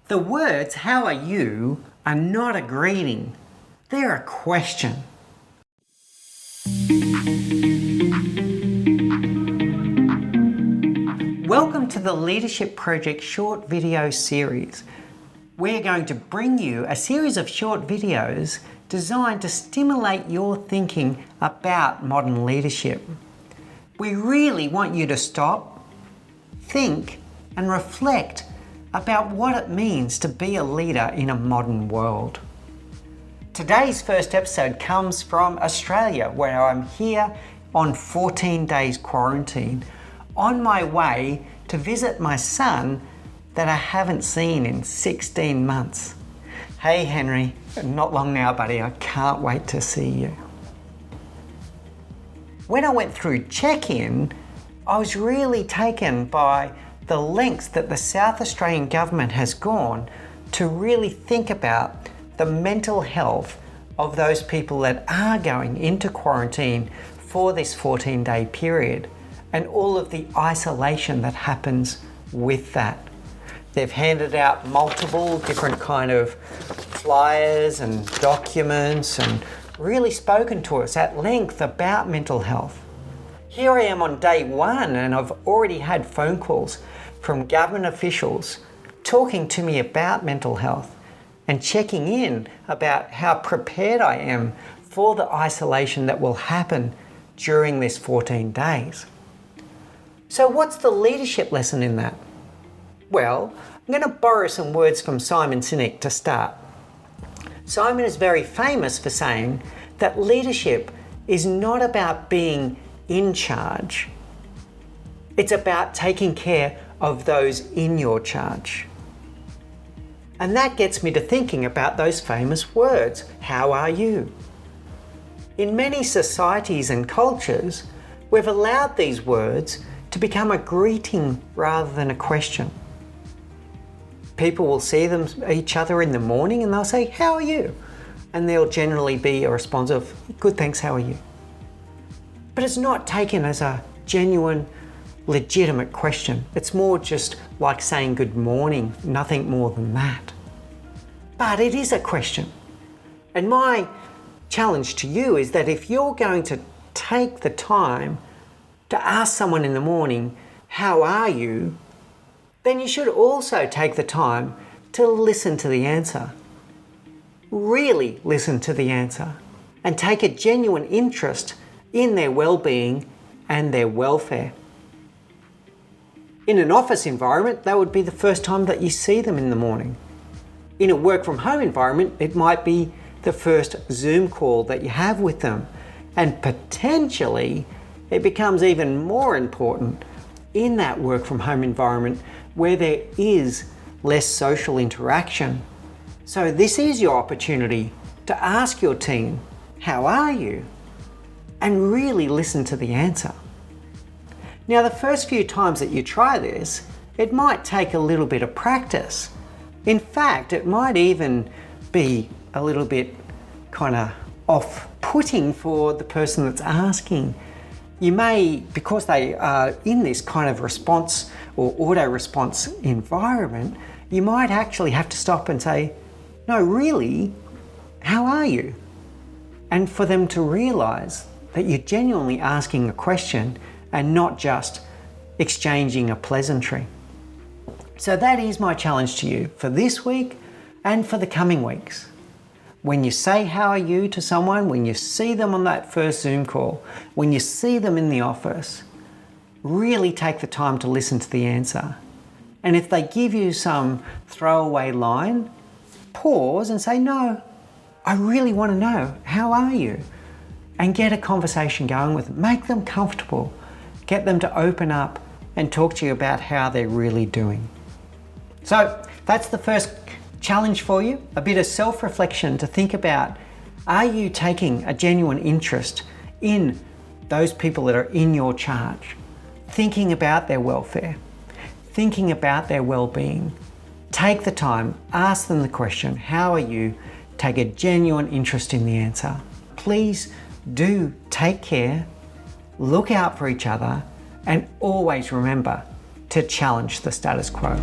The words, "How are you?" are not a greeting. They're a question. Welcome to the Leadership Project short video series. We're going to bring you a series of short videos designed to stimulate your thinking about modern leadership. We really want you to stop, think, and reflect about what it means to be a leader in a modern world. Today's first episode comes from Australia, where I'm here on 14 days quarantine, on my way to visit my son that I haven't seen in 16 months. Hey Henry, not long now buddy, I can't wait to see you. When I went through check-in, I was really taken by the lengths that the South Australian government has gone to really think about the mental health of those people that are going into quarantine for this 14-day period and all of the isolation that happens with that. They've handed out multiple different kind of flyers and documents and really spoken to us at length about mental health. Here I am on day one and I've already had phone calls from government officials talking to me about mental health and checking in about how prepared I am for the isolation that will happen during this 14 days. So what's the leadership lesson in that? Well, I'm going to borrow some words from Simon Sinek to start. Simon is very famous for saying that leadership is not about being in charge. It's about taking care of those in your charge. And that gets me to thinking about those famous words, "How are you?" In many societies and cultures, we've allowed these words to become a greeting rather than a question. People will see each other in the morning and they'll say, "How are you?" And there'll generally be a response of, "Good, thanks, how are you?" But it's not taken as a genuine, legitimate question. It's more just like saying good morning, nothing more than that. But it is a question. And my challenge to you is that if you're going to take the time to ask someone in the morning, "How are you?" then you should also take the time to listen to the answer. Really listen to the answer and take a genuine interest in their well-being and their welfare. In an office environment, that would be the first time that you see them in the morning. In a work from home environment, it might be the first Zoom call that you have with them. And potentially, it becomes even more important in that work from home environment where there is less social interaction. So this is your opportunity to ask your team, "How are you?" and really listen to the answer. Now, the first few times that you try this, it might take a little bit of practice. In fact, it might even be a little bit kind of off-putting for the person that's asking. You may, because they are in this kind of response or auto-response environment, you might actually have to stop and say, "No, really, how are you?" And for them to realize that you're genuinely asking a question and not just exchanging a pleasantry. So that is my challenge to you for this week and for the coming weeks. When you say "How are you?" to someone, when you see them on that first Zoom call, when you see them in the office, really take the time to listen to the answer. And if they give you some throwaway line, pause and say, "No, I really want to know, how are you?" And get a conversation going with them. Make them comfortable. Get them to open up and talk to you about how they're really doing. So that's the first challenge for you, a bit of self-reflection to think about, are you taking a genuine interest in those people that are in your charge? Thinking about their welfare, thinking about their well-being. Take the time, ask them the question, "How are you?" Take a genuine interest in the answer. Please do take care, look out for each other, and always remember to challenge the status quo.